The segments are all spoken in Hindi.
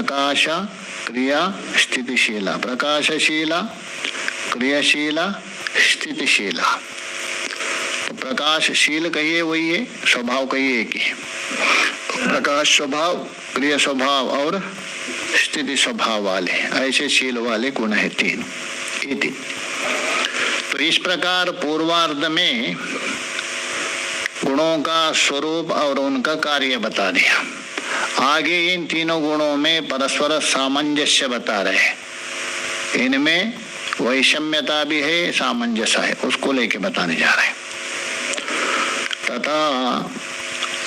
प्रकाश क्रिया स्थितिशीला, प्रकाशशीला क्रियाशीला स्थितिशीला। तो प्रकाशशील कहिए वही है, स्वभाव कहिए एक ही। प्रकाश स्वभाव, क्रिया स्वभाव और स्थिति स्वभाव वाले ऐसे शील वाले गुण है तीन। इति तो इस प्रकार पूर्वार्ध में गुणों का स्वरूप और उनका कार्य बता दिया। आगे इन तीनों गुणों में परस्पर सामंजस्य बता रहे हैं, इनमें वैषम्यता भी है, सामंजस्य है, उसको लेके बताने जा रहे हैं। तथा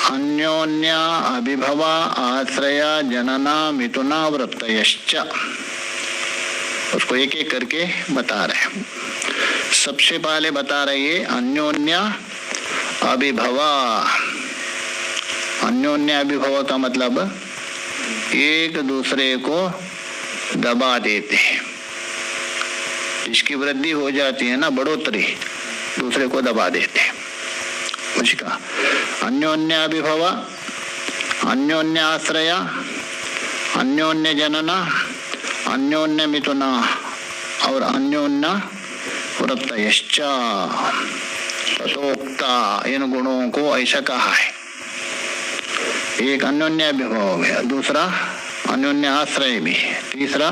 अन्योन्य अभिभवा आश्रया जनना मिथुना वृत्तयश्च, उसको एक एक करके बता रहे हैं। सबसे पहले बता रहे हैं अन्योन्य अभिभवा। अन्योन्य अभिभवा का मतलब एक दूसरे को दबा देते हैं, जिसकी वृद्धि हो जाती है ना, बढ़ोतरी, दूसरे को दबा देते हैं उसका। अन्योन्य अभिभवा, अन्योन्य आश्रया, अन्योन्य जनना, अन्योन्य मिथुना और अन्योन्य वृत्तयश्च। तथोक्ता, इन गुणों को ऐसा कहा है। एक अन्योन्य अभिभव हो गया, दूसरा अन्योन्य आश्रय भी है, तीसरा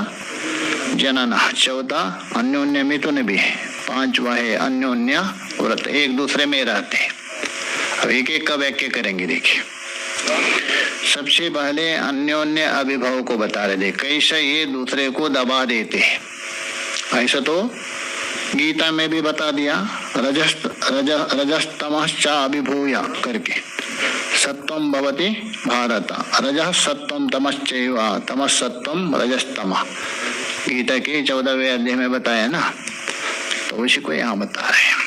जनना, चौथा अन्योन्य मिथुन भी है, पांचवा है अन्योन्य व्रत, एक दूसरे में रहते हैं। अब एक एक का व्याख्या करेंगे। देखिए, सबसे पहले अन्योन्य अभिभव को बता रहे थे, कैसे ये दूसरे को दबा देते हैं। ऐसा तो गीता में भी बता दिया, रजस्तमश्चा अभिभूय करके सत्वम भवति भारत, रजः सत्वम तमश्चैव तमस्सत्वम रजस्तमः, गीता के 14वें अध्याय में बताया ना, तो उसी को यहाँ बता रहे हैं।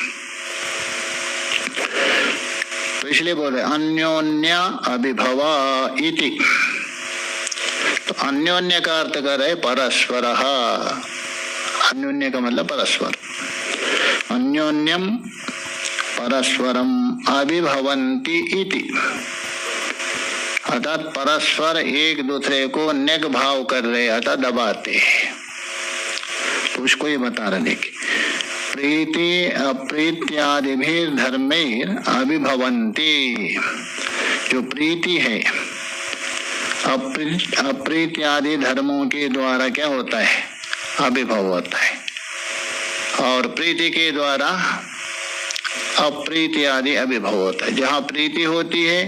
तो इसलिए बोले अन्योन्य अभिभवा इति। तो अन्योन्य का अर्थ कर रहे परस्पर। अन्योन्य का मतलब परस्पर। अन्योन्यम परस्परम अभिभवन्ति इति, अर्थात परस्पर एक दूसरे को नेक भाव कर रहे, अर्थात दबाते। तो उसको ये बता रहे देखिए, प्रीति अप्रीत्यादि भी धर्मेर अभिभवन्ति। जो प्रीति है अप्रीत्यादि धर्मों के द्वारा क्या होता है, अभिभव होता है, और प्रीति के द्वारा अप्रीति आदि अभिभव होता है। जहाँ प्रीति होती है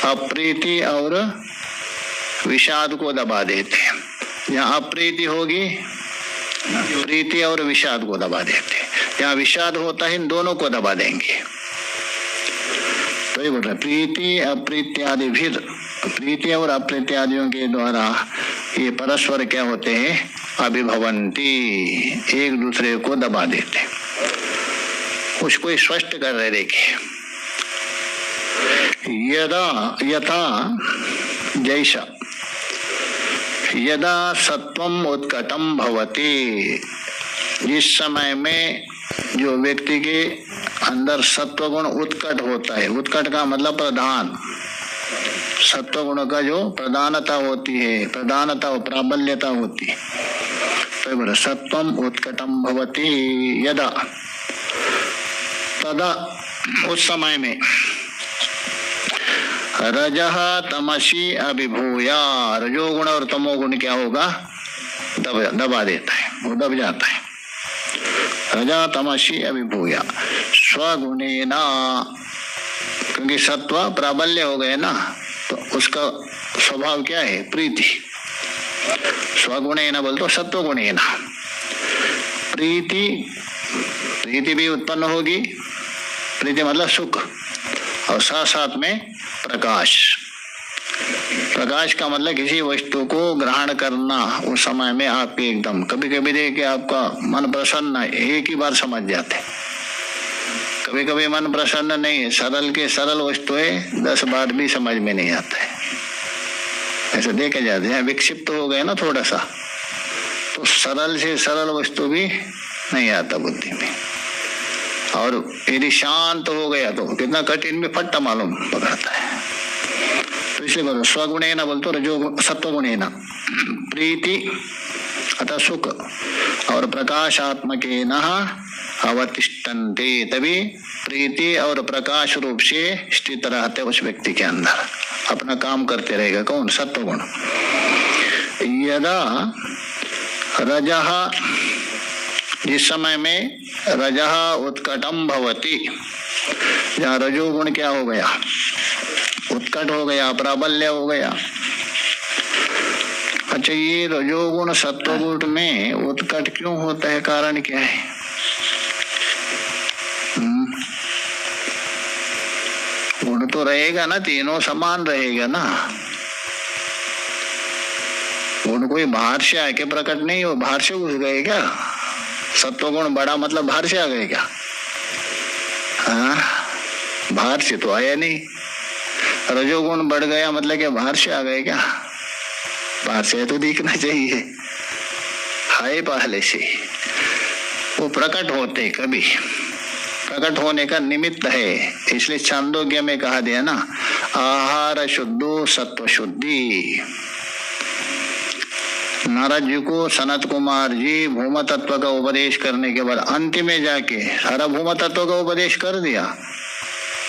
अप्रीति और विषाद को दबा देते हैं, जहाँ अप्रीति होगी प्रीति और विषाद को दबा देते हैं, जहाँ विषाद होता है इन दोनों को दबा देंगे। तो ये बोल रहे प्रीति अप्रीत्यादि भी, प्रीति और अप्रीत्यादियों के द्वारा ये परस्पर क्या होते हैं, अभिभवंती, एक दूसरे को दबा देते। उसको स्पष्ट कर रहे देखिए, यदा यथा जैसा यदा सत्वम उत्कटम भवति, जिस समय में जो व्यक्ति के अंदर सत्व गुण उत्कट होता है, उत्कट का मतलब प्रधान, सत्व गुण का जो प्रधानता होती है, प्रधानता और प्राबल्यता होती है, तो बोले सत्वम उत्कटम भवति यदा, तदा उस समय में रजः तमसी अभिभूया, रजोगुण और तमोगुण क्या होगा, दबा देता है, वो दब जाता है। रजा तमसी अभिभूया स्वगुणेना, क्योंकि सत्व प्राबल्य हो गए ना, तो उसका स्वभाव क्या है, प्रीति। स्वगुणेना बोल तो सत्व गुणेना, प्रीति, प्रीति भी उत्पन्न होगी, प्रीति मतलब सुख, और साथ साथ में प्रकाश। प्रकाश का मतलब किसी वस्तु को ग्रहण करना, उस समय में आपके एकदम, कभी कभी देखिए आपका मन प्रसन्न है, एक ही बार समझ जाते, कभी कभी मन प्रसन्न नहीं है, सरल के सरल वस्तु है 10 बार भी समझ में नहीं आता है, ऐसे देखे जाते हैं। विक्षिप्त हो गए ना थोड़ा सा, तो सरल से सरल वस्तु भी नहीं आता बुद्धि में, और यदि शांत हो गया तो कितना कठिन में फट्टा मालूम पकड़ता है। तो इसलिए बोलो स्वगुणे न बोलते रजो सत्वगुणे न प्रीति अतः सुख और प्रकाशात्मके न अवतिष्ठन्ते, तभी प्रीति और प्रकाश रूप से स्थित रहते उस व्यक्ति के अंदर, अपना काम करते रहेगा। कौन? सत्वगुण। यदा रजः, जिस समय में रजः उत्कटम भवति, जहाँ रजोगुण क्या हो गया? उत्कट हो गया, प्राबल्य हो गया। अच्छा, ये रजोगुण सत्वगुण में उत्कट क्यों होता है? कारण क्या है? गुण तो रहेगा ना, तीनों समान रहेगा ना। गुण कोई बाहर से आके प्रकट नहीं हो, बाहर से घुस गए क्या? सत्वगुण बड़ा मतलब बाहर से आ गए क्या? हाँ, बाहर से तो आया नहीं। रजोगुण बढ़ गया मतलब क्या बाहर से आ गए क्या? बाहर से तो दिखना चाहिए, हाय पहले से। वो प्रकट होते कभी, प्रकट होने का निमित्त है। इसलिए छांदोग्य में कहा दिया ना, आहार शुद्धो सत्व शुद्धि। नारद जी को सनत कुमार जी भूम तत्व का उपदेश करने के बाद अंतिम में जाके सारा भूम तत्व का उपदेश कर दिया।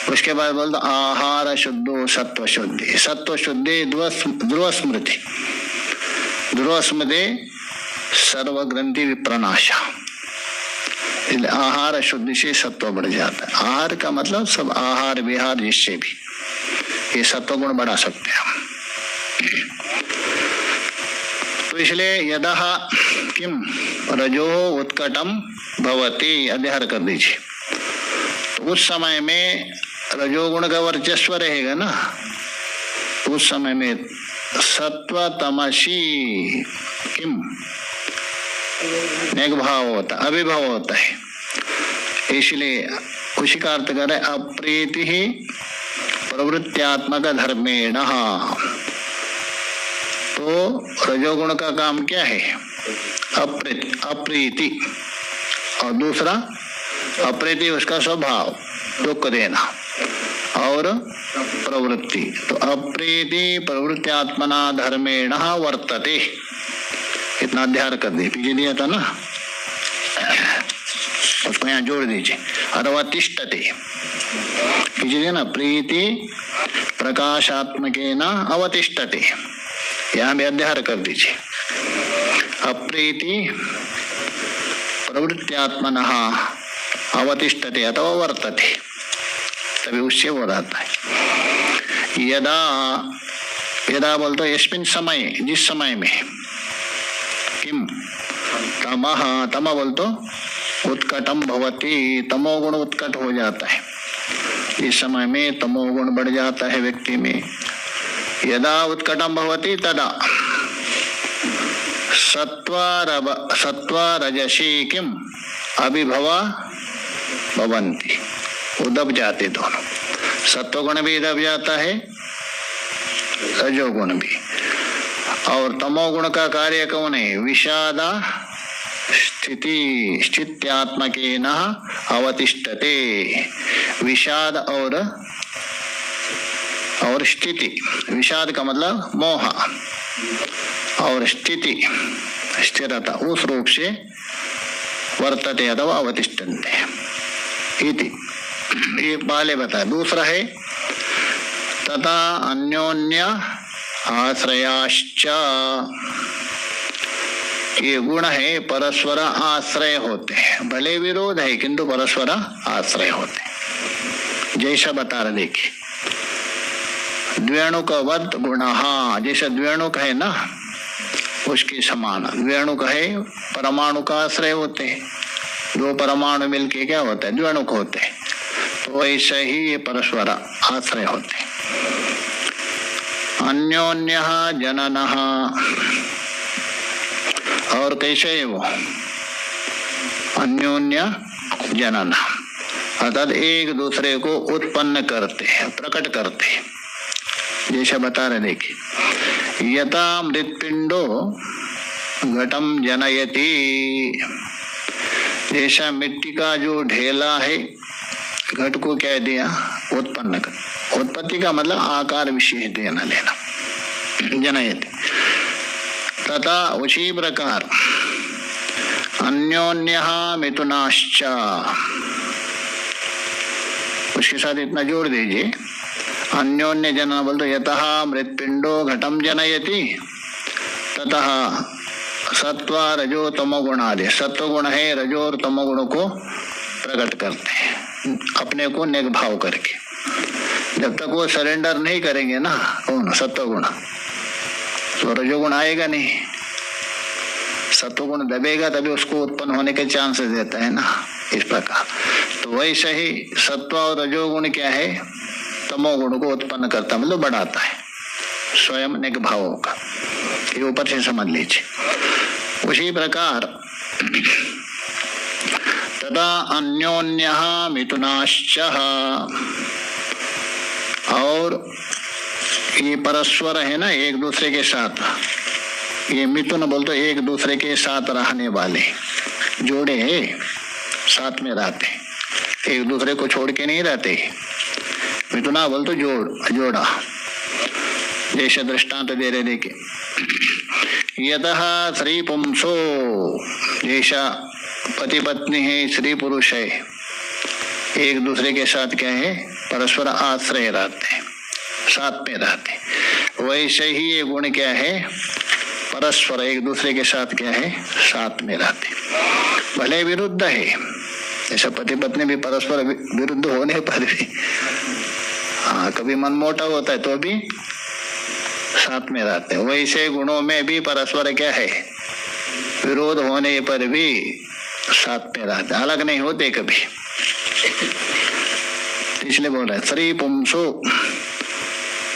उसके बाद बोलता आहार शुद्धो सत्व शुद्धि। सत्व शुद्धि ध्रुव स्मृति, ध्रुव स्मृति सर्व ग्रंथि विप्रनाशा। इसलिए आहार शुद्धि से सत्व बढ़ जाता है। आहार का मतलब सब आहार विहार, जिससे भी ये सत्व गुण बढ़ा सकते हैं हम। तो इसलिए यदः किम रजो उत्कटम भवति, अध्यार कर दीजिए। तो उस समय में रजोगुण का वर्चस्व रहेगा ना, उस समय में सत्व तमसी किम नेक भाव होता, अभिभाव होता है। इसलिए उसी का अर्थ करे अप्रीति ही प्रवृत्त्यात्मक धर्मेण। तो रजोगुण का काम क्या है? अप्रीति, और दूसरा अप्रीति उसका स्वभाव, दुख देना, और प्रवृत्ति। तो अप्रीति प्रवृत्त्यात्मना धर्मेण वर्तते, इतना अध्याय कर दे। पीछे दिया था ना, उसको यहाँ जोड़ दीजिए। अवतिष्ठते, पीछे दिया ना, प्रीति प्रकाशात्मके न अवतिष्ठते, यहाँ भी अध्याय कर दीजिए। अप्रीति प्रवृत्त्यात्मन अवतिष्ठते अथवा वर्तते, तभी उससे वो रहता है। यदा, यदा बोलते यस्मिन् समय, जिस समय में, किम तमः, तम बोलतो उत्कटम भवति, तमोगुण उत्कट हो जाता है। इस समय में तमोगुण बढ़ जाता है व्यक्ति में। यदा उत्कटम भवति तदा सत्व रजसी किम अभिभवा भवन्ति, वो दब जाते दोनों। सत्वगुण भी दब जाता है, रजोगुण भी। और तमोगुण का कार्य कौन है? विषादा स्थिति, स्थित्यात्मके न अवतिष्ठते। विषाद और स्थिति, विषाद का मतलब मोह, और स्थिति स्थिरता, उस रूप से वर्तते अथवा अवतिष्ठन्ते इति। ये पहले बताया। दूसरा है तथा अन्योन्य आश्रयाश्च, ये गुण है परस्पर आश्रय होते हैं, भले विरोध है किंतु परस्पर आश्रय होते हैं। जैसा बता रहे देखिए, द्वेणुकवत गुण, जैसा द्वेणुक है ना उसके समान द्वेणुक है, परमाणु का आश्रय होते हैं। दो परमाणु मिलके क्या होता है? द्वेणुक होते हैं। तो ऐसे ही ये परस्पर आश्रय होते हैं। अन्योन्य जनन, और कैसे है वो? अन्योन्य जनन, अर्थात एक दूसरे को उत्पन्न करते हैं, प्रकट करते हैं। जैसा बता रहे देखिए, यथा मृत्पिंडो घटम जनयति, जैसा मिट्टी का जो ढेला है घट को क्या दिया? उत्पन्न कर। उत्पत्ति का मतलब आकार विशेष देना लेना, जनयति। तथा उसी प्रकार अन्योन्यः मिथुनाश्च, उसके साथ इतना जोड़ दीजिए, अन्योन्य जनन बोल तो यतः मृत्पिंडो घटम जनयति ततः सत्व रजो तमो गुणादि, सत्व गुण है रजो और तमो गुण को प्रकट करते हैं अपने को निगभाव करके। जब तक वो सरेंडर नहीं करेंगे ना कौन सत्व गुण, तो रजोगुण आएगा नहीं। सत्व गुण दबेगा तभी उसको उत्पन्न होने के चांसेस देता है ना, इस प्रकार। तो वैसे ही सत्व और रजोगुण क्या है, तमोगुण को उत्पन्न करता मतलब बढ़ाता है, स्वयं निगभाव होगा। ये ऊपर से समझ लीजिए। उसी प्रकार तदा अन्योन्यः मिथुनाश्च, और ये परस्पर है ना एक दूसरे के साथ, ये मिथुन बोलते एक दूसरे के साथ रहने वाले जोड़े हैं, साथ में रहते, एक दूसरे को छोड़ के नहीं रहते। मिथुना बोलते जोड़ा, जैसे दृष्टांत दे रहे देखे, यतः स्त्री पुंसो, जैसा पति पत्नी है, स्त्री पुरुष है, एक दूसरे के साथ क्या है परस्पर आश्रय रहते हैं, साथ में रहते। वैसे ही ये गुण क्या है, परस्पर एक दूसरे के साथ क्या है साथ में रहते, भले विरुद्ध है। जैसा पति पत्नी भी परस्पर विरुद्ध होने पर भी कभी मन मोटा होता है तो भी साथ में रहते हैं। वैसे गुणों में भी परस्पर क्या है विरोध होने पर भी साथ में रहते, अलग नहीं होते कभी। इसलिए बोल रहे श्री पुंसो,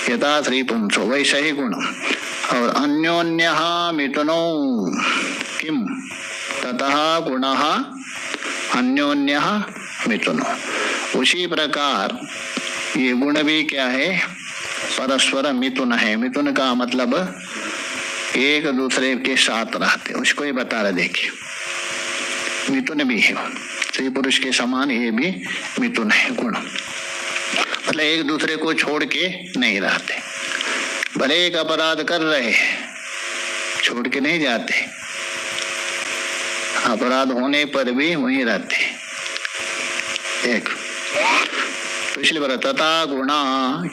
यथा श्री पुंसो वैसे ही गुण। और अन्योन्यः मिथुनो किम ततः गुणः अन्योन्यः मिथुनो, उसी प्रकार ये गुण भी क्या है परस्पर मिथुन है। मिथुन का मतलब एक दूसरे के साथ रहते, उसको ही बता रहे देखिए। मिथुन भी है, स्त्री पुरुष के समान ये भी मिथुन है गुण, मतलब एक दूसरे को छोड़ के नहीं रहते। भले एक अपराध कर रहे छोड़ के नहीं जाते, अपराध होने पर भी वहीं रहते एक। तो इसलिए बोला तथा गुणा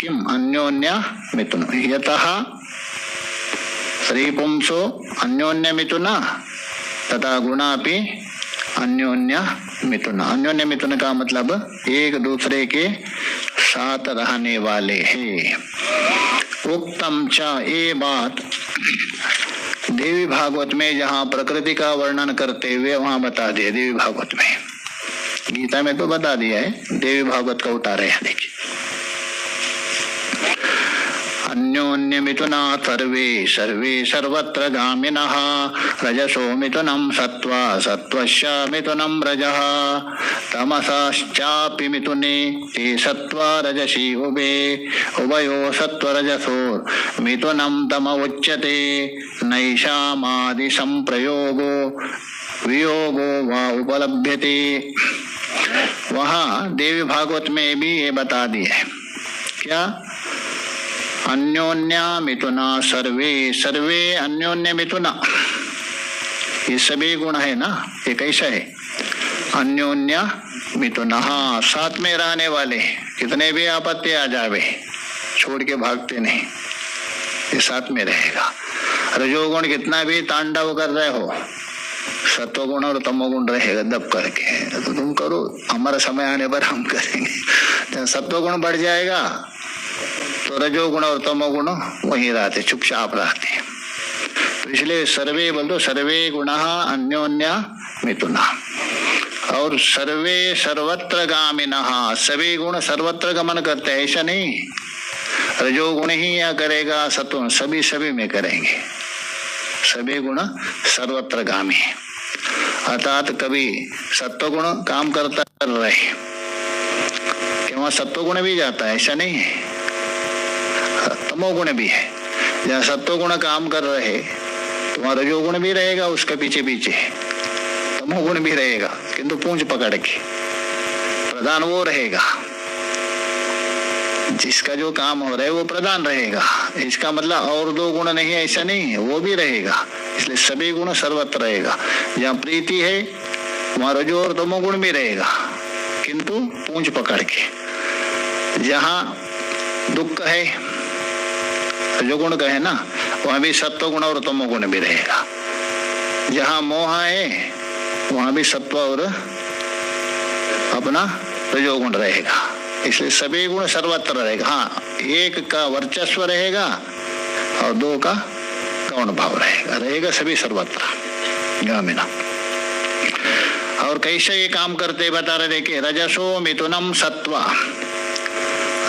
किम अन्योन्य मिथुन, यतः स्त्री पुंसो अन्योन्य मिथुना तथा गुणापि अन्योन्य मिथुन। अन्योन्य मिथुन का मतलब एक दूसरे के साथ रहने वाले हैं। उक्तम च, ये बात देवी भागवत में जहाँ प्रकृति का वर्णन करते हुए वहां बता दिया देवी भागवत में। गीता में तो बता दिया है, देवी भागवत का उतारे हैं देखिए। अन्योन्य मिथुना सर्वे सर्वे सर्वत्र गामिनः, रजसो मिथुनं सत्त्वा सत्त्वस्य मिथुनं रजः, तमसश्चापि मिथुने ते सत्त्वा रजसी उभे, उभयो सत्त्वरजसो मिथुनं तम उच्यते, नैषामादि संप्रयोगो वियोगो वा उपलभ्यते। वहाँ देवी भागवत में भी ये बता दिया है क्या, अन्योन्य मिथुना सर्वे सर्वे अन्योन्य मिथुना, ये सभी गुण है ना। ये कैसा है अन्योन्य मिथुना, साथ में रहने वाले, कितने भी आपत्ति आ जावे छोड़ के भागते नहीं, ये साथ में रहेगा। रजोगुण कितना भी तांडव कर रहे हो, सत्वगुण और तमोगुण रहेगा दब करके, तो तुम करो, हमारा समय आने पर हम करेंगे। सत्वगुण बढ़ जाएगा तो रजोगुण और तमोगुण वहीं रहते, चुपचाप रहते। तो इसलिए सर्वे बोल दो, सर्वे गुण अन्योन्य मिथुना। और सर्वे सर्वत्र गामिनः, सभी गुण सर्वत्र गमन करते हैं, ऐसा नहीं रजोगुण ही या करेगा सत्व, सभी सभी में करेंगे। सभी गुण सर्वत्र गामी है, अर्थात कभी सत्वगुण काम करता कर रहे कि वहां सत्वगुण भी जाता है, ऐसा नहीं है। तमोगुण भी है, जहाँ सत्वगुण काम कर रहे तो वहां रजोगुण भी रहेगा उसके पीछे पीछे, तमोगुण भी रहेगा, किंतु पूंछ पकड़ के प्रधान वो रहेगा। जिसका जो काम हो रहा है वो प्रधान रहेगा। इसका मतलब और दो गुण नहीं है ऐसा नहीं है, वो भी रहेगा। इसलिए सभी गुण सर्वत्र रहेगा। जहाँ प्रीति है वहाँ रजो और तमो गुण भी रहेगा, किंतु पूंछ पकड़ के। जहाँ दुख है रजोगुण का है ना, वहाँ भी सत्व गुण और तमो गुण भी रहेगा। जहाँ मोह है वहाँ भी सत्व और अपना रजोगुण रहेगा। इसलिए सभी गुण सर्वत्र रहेगा। हाँ, एक का वर्चस्व रहेगा और दो का गौण भाव रहेगा सभी सर्वत्र गामिना। और कैसे ये काम करते बता रहे, देखिए रजसो मिथुनम सत्वा,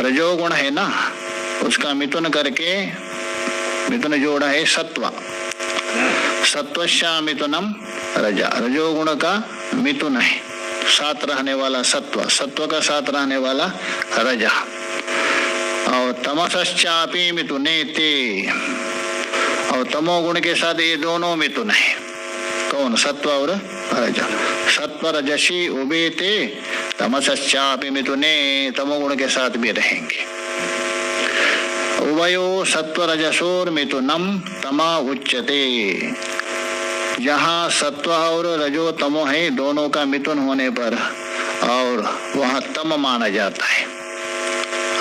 रजोगुण है ना उसका मिथुन करके, मिथुन जोड़ा है सत्वा, सत्वश्या मिथुनम रजा, रजोगुण का मिथुन है साथ रहने वाला सत्व, सत्व का साथ रहने वाला रजा। और तमसश्चापि मिथुने ते, और तमोगुण के साथ ये दोनों मिथुन है। कौन? सत्व और रजा। सत्व रजसी उभे ते तमसश्चापि मिथुने, तमोगुण के साथ भी रहेंगे। उभयो सत्व रजसोर मिथुनम तमा उच्यते, जहाँ सत्व और रजो तमो है दोनों का मिथुन होने पर और वहाँ तम माना जाता है,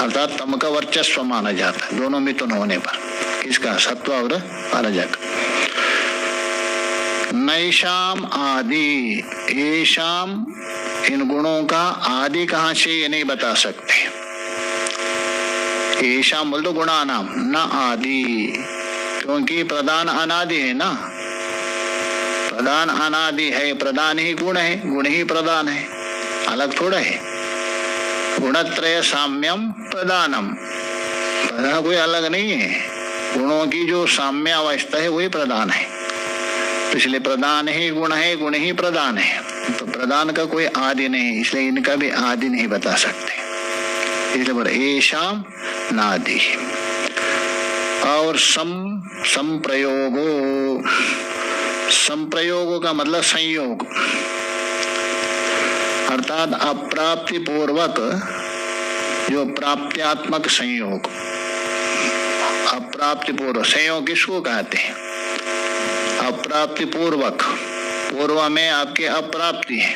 अर्थात तम का वर्चस्व माना जाता है दोनों मिथुन होने पर। किसका? सत्व और रज का। नैशाम आदि, येषाम, इन गुणों का आदि कहाँ से ये नहीं बता सकते। येषाम बोल दो गुणानाम, न आदि, क्योंकि प्रधान अनादि है ना, प्रधान अनादि है, प्रधान ही गुण है, गुण ही प्रधान है, अलग थोड़ा है। गुणत्रय साम्यम प्रधानम, प्रधान कोई अलग नहीं है, गुणों की जो साम्य अवस्था है वही प्रधान है। इसलिए प्रधान ही गुण है, गुण ही प्रधान है, तो प्रधान का कोई आदि नहीं, इसलिए इनका भी आदि नहीं बता सकते। इसलिए बोले येषाम नादि। और संप्रयोगो, संप्रयोगों का मतलब संयोग, अर्थात अप्राप्ति पूर्वक जो प्राप्त्यात्मक संयोग, अप्राप्ति पूर्वक संयोग किसको कहते हैं? अप्राप्ति पूर्वक, पूर्व में आपके अप्राप्ति है,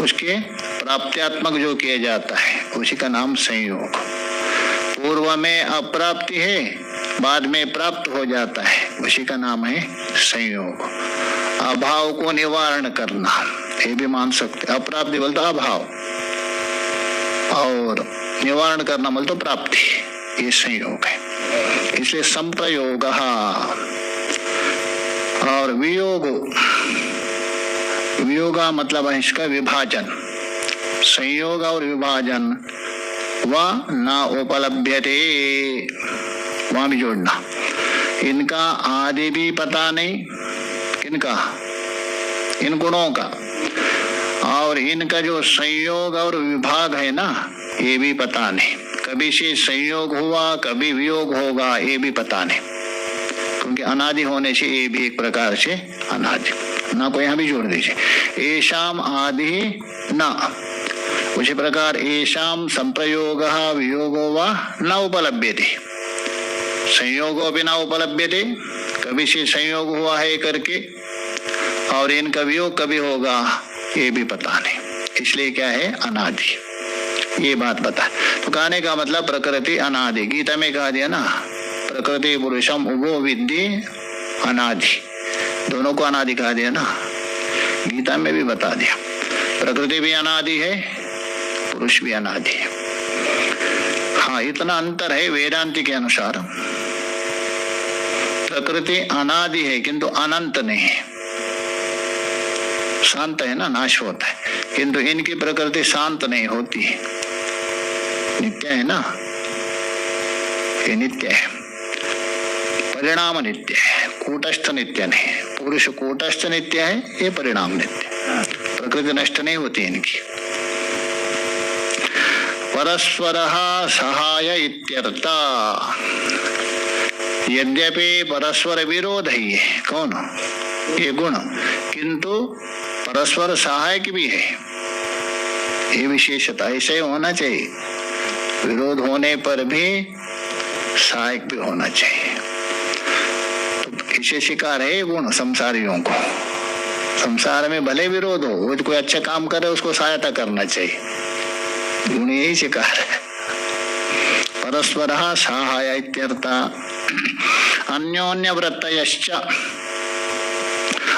उसके प्राप्त्यात्मक जो किया जाता है उसी का नाम संयोग। पूर्व में अप्राप्ति है, बाद में प्राप्त हो जाता है, उसी का नाम है संयोग। अभाव को निवारण करना, ये भी मान सकते। अप्राप्ति बोलते अभाव और निवारण करना बोलते प्राप्ति, ये संयोग है। इसलिए संप्रयोग। और वियोग, वियोगा मतलब है इसका विभाजन। संयोग और विभाजन व न उपलभ्यते, वहां भी जोड़ना। इनका आदि भी पता नहीं, किनका? इन गुणों का। और इनका जो संयोग और विभाग है ना, ये भी पता नहीं। कभी से संयोग हुआ, कभी वियोग होगा, ये भी पता नहीं, क्योंकि अनादि होने से ये भी एक प्रकार से अनादि ना को यहाँ भी जोड़ दीजिए। येषाम आदि न, उसी प्रकार येषाम संप्रयोग वियोगो वा न उपलभ्यते, संयोगो भी न उपलभ्यते, कभी से संयोग हुआ है करके, और इनका वियोग कभी होगा ये भी पता नहीं, इसलिए क्या है? अनादि। ये बात बता। तो कहने का मतलब प्रकृति अनादि। गीता में कहा दिया ना, प्रकृति पुरुषम उभो विद्धि अनादि, दोनों को अनादि कहा दिया ना, गीता में भी बता दिया। प्रकृति भी अनादि है, पुरुष भी अनादि है। हाँ, इतना अंतर है वेदांति के अनुसार। प्रकृति अनादि है किंतु अनंत नहीं है, शांत है ना, नाश होता है, किंतु इनकी प्रकृति शांत नहीं होती है, नित्य है ना, ये नित्य है, परिणाम नित्य है, कूटस्थ नित्य नहीं। पुरुष कूटस्थ नित्य है, ये परिणाम नित्य, प्रकृति नष्ट नहीं होती इनकी। परस्परः सहाय इत्यर्थ, यद्यपि परस्पर विरोध ही है, कौन? ये गुण, किंतु परस्पर सहायक भी है, ये विशेषता। ऐसे होना चाहिए, विरोध होने पर भी सहायक भी होना चाहिए। तो इसे शिकार है गुण संसारियों को। संसार में भले विरोध हो, वो कोई अच्छा काम करे उसको सहायता करना चाहिए, गुण यही शिकार है। परस्पर सहाय इत्यर्थ। अन्योन्य वृत्तयश्च,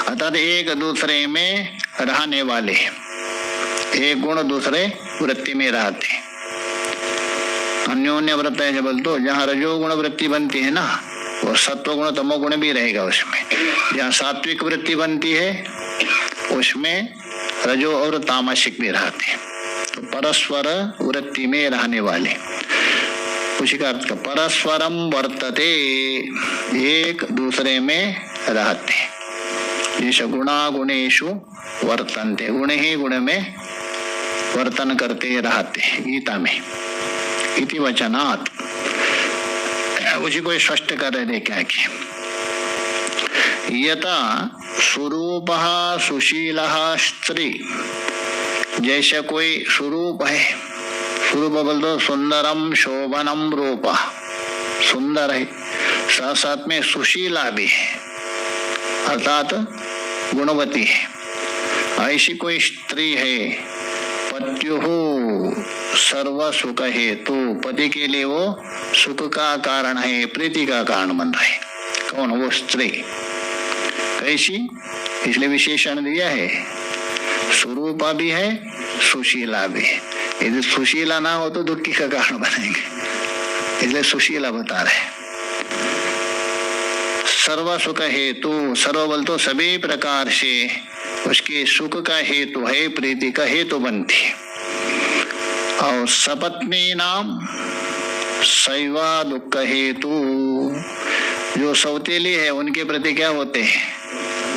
अर्थात एक दूसरे में रहने वाले, एक गुण दूसरे वृत्ति में रहते। अन्योन्य वृत्त है बोल तो जहाँ रजोगुण वृत्ति बनती है ना, वो सत्वगुण तमोगुण भी रहेगा उसमें। जहाँ सात्विक वृत्ति बनती है उसमें रजो और तामसिक भी रहते हैं। तो परस्पर वृत्ति में रहने वाले, उसी का अर्थ परस्परम वर्तते, एक दूसरे में रहते। जैसे गुणा गुणेशु वर्तन्ते, गुण ही गुण में वर्तन करते रहते गीता में। इति वचनात्, उसी को स्पष्ट कर रहे क्या कि यथा स्वरूपः सुशीलः स्त्री, जैसे कोई स्वरूप है, स्वरूप बोल दो सुंदरम शोभनम रूप, सुंदर है साथ साथ में सुशीला भी है अर्थात गुणवती है। ऐसी कोई स्त्री है, पत्युः सर्व सुख हेतु, पति के लिए वो सुख का कारण है, प्रीति का कारण बन रहे। कौन? वो स्त्री। कैसी? इसलिए विशेषण दिया है, स्वरूपा भी है सुशीला भी है। यदि सुशीला ना हो तो दुखी का कारण बनेंगे, इसलिए सुशीला बता रहे। सर्व सुख हेतु, सर्व बल तो सभी प्रकार से उसके सुख का हेतु है, प्रीति का हेतु बनती है। और सपत्नी नाम सैवा दुख हेतु, जो सौतेली है उनके प्रति क्या होते हैं?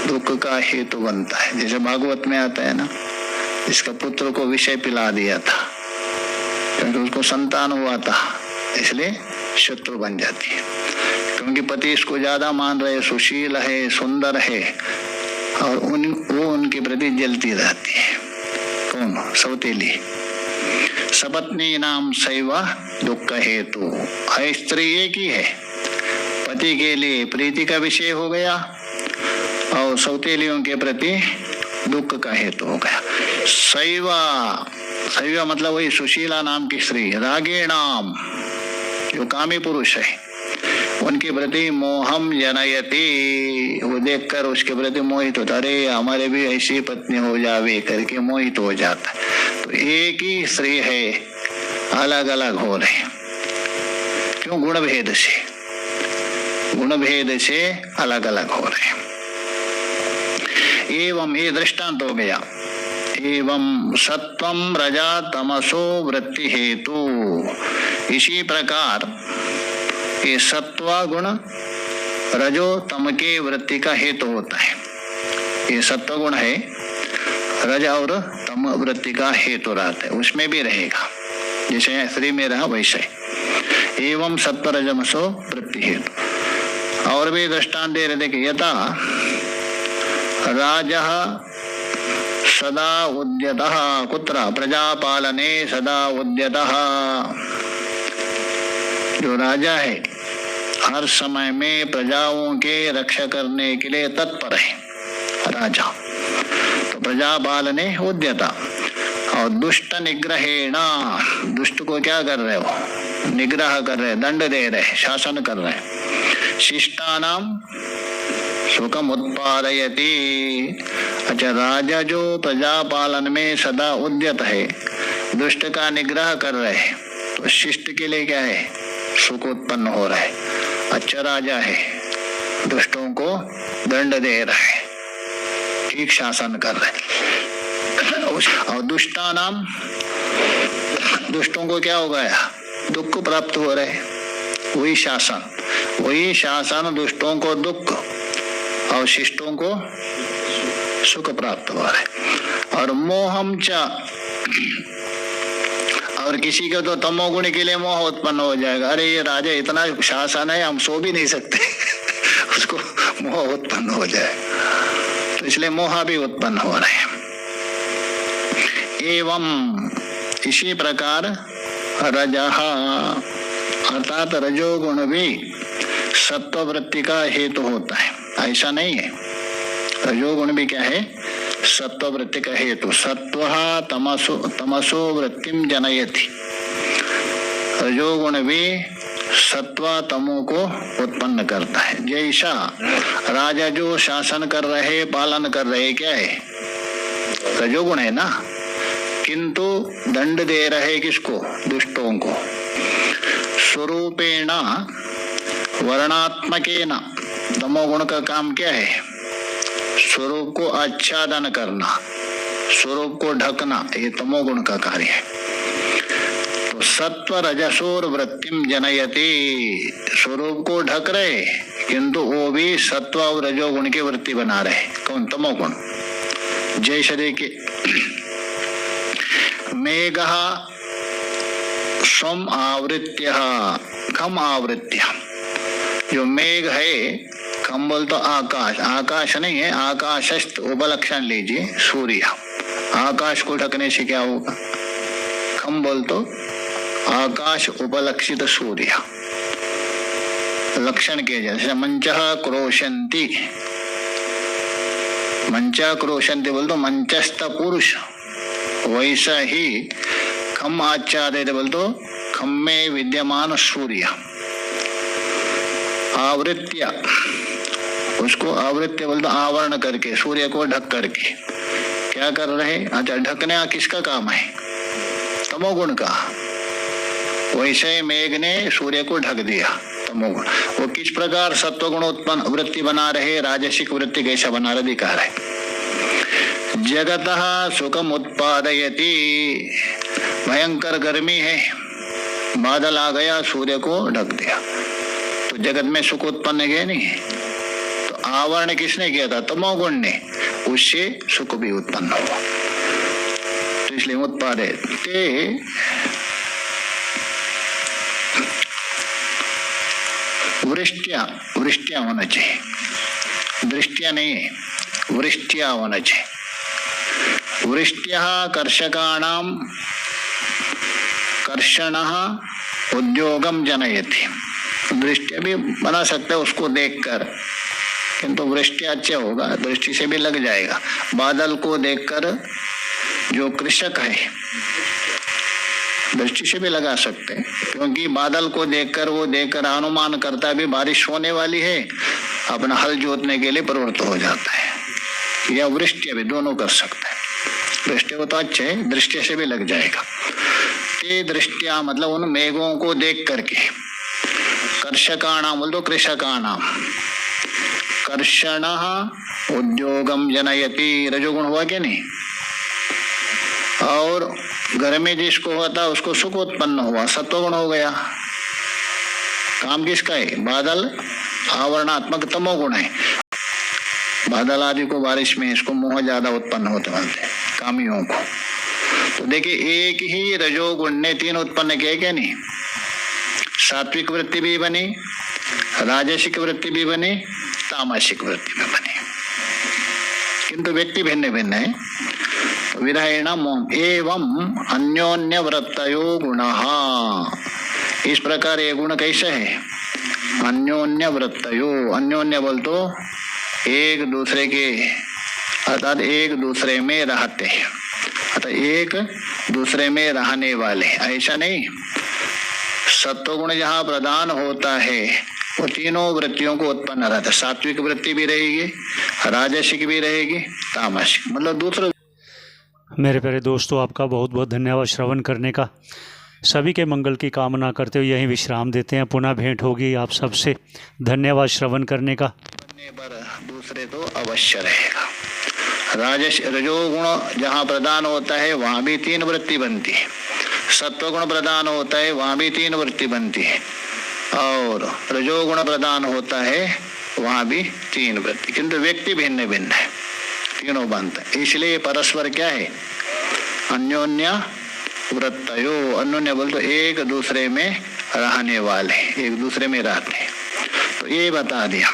दुख का हेतु बनता है। जैसे भागवत में आता है ना, इसका पुत्र को विषय पिला दिया था क्योंकि उसको संतान हुआ था, इसलिए शत्रु बन जाती है। क्योंकि पति इसको ज्यादा मान रहे, सुशील है, सुंदर है, और वो उनके प्रति जलती रहती है। कौन? सौतेली। सपत्नी नाम सैवा दुख हेतु, है स्त्री एक ही है, पति के लिए प्रीति का विषय हो गया और सौतेलियों के प्रति दुख का हेतु हो गया। सैवा, सैवा मतलब वही सुशीला नाम की स्त्री। रागे नाम, जो कामी पुरुष है, उनके प्रति मोहम जनयति, वो देखकर उसके प्रति मोहित होता, अरे हमारे भी ऐसी पत्नी हो जावे करके मोहित हो जाता। तो एक ही स्त्री है, अलग अलग हो रहे। क्यों? गुण भेद से, गुण भेद से अलग अलग हो रहे। एवं, ये दृष्टांत हो गया। एवं सत्वम रजा तमसो वृत्ति हेतु, इसी प्रकार ये सत्वा गुण रजो तम के वृत्ति का हेतु होता है। ये सत्व गुण है, रज और तम वृत्ति का हेतु रहता है, उसमें भी रहेगा जैसे स्त्री में रहा वैसे। एवं सत्व रजमसो वृत्ति हेतु। और भी दृष्टांत दे रहे देखिए, यथा राजः सदा उद्यतः, कुत्र? प्रजापालने सदा उद्यतः। जो राजा है हर समय में प्रजाओं के रक्षा करने के लिए तत्पर है राजा, तो प्रजा पालने उद्यता। और दुष्ट निग्रहेण, दुष्ट को क्या कर रहे हो? निग्रह कर रहे, दंड दे रहे, शासन कर रहे। शिष्टानाम सुखम उत्पादयति। अच्छा, राजा जो प्रजा पालन में सदा उद्यत है, दुष्ट का निग्रह कर रहे, तो शिष्ट के लिए क्या है? सुख उत्पन्न हो रहा है। अच्छा राजा है, दुष्टों को दंड दे रहा है, ठीक शासन कर रहे। और दुष्टा नाम, दुष्टों को क्या हो गया? दुख प्राप्त हो रहे। वही शासन दुष्टों को दुख और शिष्टों को सुख प्राप्त हो रहा है। और मोहम च, और किसी को तो तमोगुण के लिए मोह उत्पन्न हो जाएगा, अरे ये राजा इतना शासन है, हम सो भी नहीं सकते उसको मोह उत्पन्न हो जाए, तो इसलिए मोह भी उत्पन्न हो रहे हैं। एवं इसी प्रकार रजः अर्थात रजोगुण भी सत्व वृत्ति का हेतु होता है, ऐसा नहीं है। रजोगुण भी क्या है? सत्व वृत्ति का हेतु। सत्वः तमसो वृत्तिम जनयति। रजोगुण भी सत्व तमो को उत्पन्न करता है। जैसा राजा जो शासन कर रहे, पालन कर रहे, क्या है? रजोगुण है ना, किंतु दंड दे रहे किसको? दुष्टों को। स्वरूपेण वर्णात्मकेन तमोगुण का काम क्या है? स्वरूप को आच्छादन करना, स्वरूप को ढकना, ये तमोगुण का कार्य है। तो सत्व रजसोर वृत्तिम जनयति, स्वरूप को ढक रहे किंतु वो भी सत्व और रजोगुण की वृत्ति बना रहे। कौन? तमोगुण। जैसे देखिए, मेघः स्वम आवृत्य खम आवृत्य। जो मेघ है, खम बोल तो आकाश, आकाश नहीं है, आकाशस्थ उपलक्षण लीजिए, सूर्य। आकाश को ढकने से क्या होगा? खम बोल तो आकाश उपलक्षित सूर्य, लक्षण के जैसे मंचः क्रोशन्ति, मंचा क्रोशन्ति बोल तो मंचस्थ पुरुष, वैसा ही खम आच्छादित बोल तो खम में विद्यमान सूर्य। आवृत्य, उसको आवृत्य बोल तो आवरण करके, सूर्य को ढक करके क्या कर रहे? अच्छा, ढकने किसका काम है? तमोगुण का। वैसे मेघ ने सूर्य को ढक दिया, तमोगुण। वो किस प्रकार सत्वगुण उत्पन्न वृत्ति बना रहे? राजसिक वृत्ति कैसा बना रहे दिखा रहे। जगतः सुखम उत्पादयति, भयंकर गर्मी है, बादल आ गया, सूर्य को ढक दिया, तो जगत में सुख उत्पन्न गया नहीं। तो आवरण किसने किया था? तमोगुण ने, उससे सुख भी उत्पन्न हुआ। तो इसलिए उत्पादयति। वृष्टिया, वृष्टिया होना चाहिए, दृष्टिया नहीं है, वृष्टिया होना चाहिए। वृष्टिया कर्षकाणाम कर्षणः उद्योगम जनयति। दृष्टि भी बना सकते हैं उसको देखकर, किंतु वृष्टि अच्छा होगा, दृष्टि से भी लग जाएगा। बादल को देखकर जो कृषक है दृष्टि से भी लगा सकते हैं, क्योंकि बादल को देखकर वो देखकर अनुमान करता है भी बारिश होने वाली है, अपना हल जोतने के लिए प्रवृत्त हो जाता है। या वृष्टि भी दोनों कर सकते हैं। वृष्टि हो तो अच्छे है, दृष्टि से भी लग जाएगा। ते दृष्टिया मतलब उन मेघों को देख करके, कर्षकाणाम बोल दो कृषकाणाम, कर्षणः उद्योगम जनयति, रजोगुण हुआ क्या नहीं? और घर में जिसको होता उसको सुख उत्पन्न हुआ, सत्वगुण हो गया। काम किसका है? बादल आवरणात्मक तमोगुण है। बादल आदि को बारिश में इसको मोह ज्यादा उत्पन्न होते हैं कामियों को। तो देखिए, एक ही रजोगुण ने तीन उत्पन्न किए क्या नहीं? सात्विक वृत्ति भी बनी, राजसिक वृत्ति भी बनी, तामसिक वृत्ति भी बनी, किंतु व्यक्ति भिन्न भिन्न है। विरहेण मोह एवं अन्योन्य वृत्तयो गुणः, इस प्रकार ये गुण कैसे है? अन्योन्य वृत्तयो, अन्योन्य बोल तो एक दूसरे के, अर्थात एक दूसरे में रहते हैं, अर्थात एक दूसरे में रहने वाले। ऐसा नहीं, सत्वगुण जहाँ प्रदान होता है वो तीनों वृत्तियों को उत्पन्न रहता है। सात्विक वृत्ति भी रहेगी, राजसिक भी रहेगी, तामसिक, मतलब दूसरा। मेरे प्यारे दोस्तों, आपका बहुत बहुत धन्यवाद श्रवण करने का। सभी के मंगल की कामना करते हुए यहीं विश्राम देते हैं। पुनः भेंट होगी आप सबसे। धन्यवाद श्रवण करने का। पर दूसरे तो अवश्य रहेगा। रजोगुण जहाँ प्रदान होता है वहाँ भी तीन वृत्ति बनती है, सत्वगुण प्रदान होता है वहाँ भी तीन वृत्ति बनती है, और रजोगुण प्रदान होता है वहाँ भी तीन वृत्ति, किंतु व्यक्ति भिन्न भिन्न है, तीनों बनते हैं। इसलिए परस्पर क्या है? अन्योन्य वृत्तयो, अन्योन्य बोल तो एक दूसरे में रहने वाले, एक दूसरे में रहते हैं। तो ये बता दिया।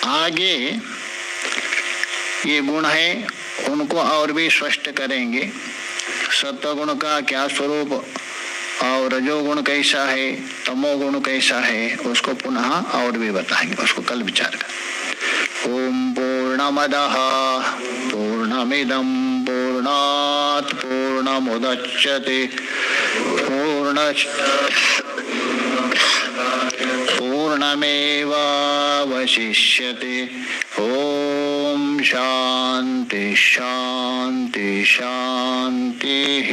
आगे ये गुण है उनको और भी स्पष्ट करेंगे। सत्वगुण का क्या स्वरूप तो रजोगुण कैसा है, तमोगुण कैसा है, उसको पुनः और भी बताएंगे, उसको कल विचार कर। ओम पूर्णमदः पूर्णमिदं पूर्णात् पूर्णमुदच्यते पूर्णमेवावशिष्यते। ओम शांति शांति शांति।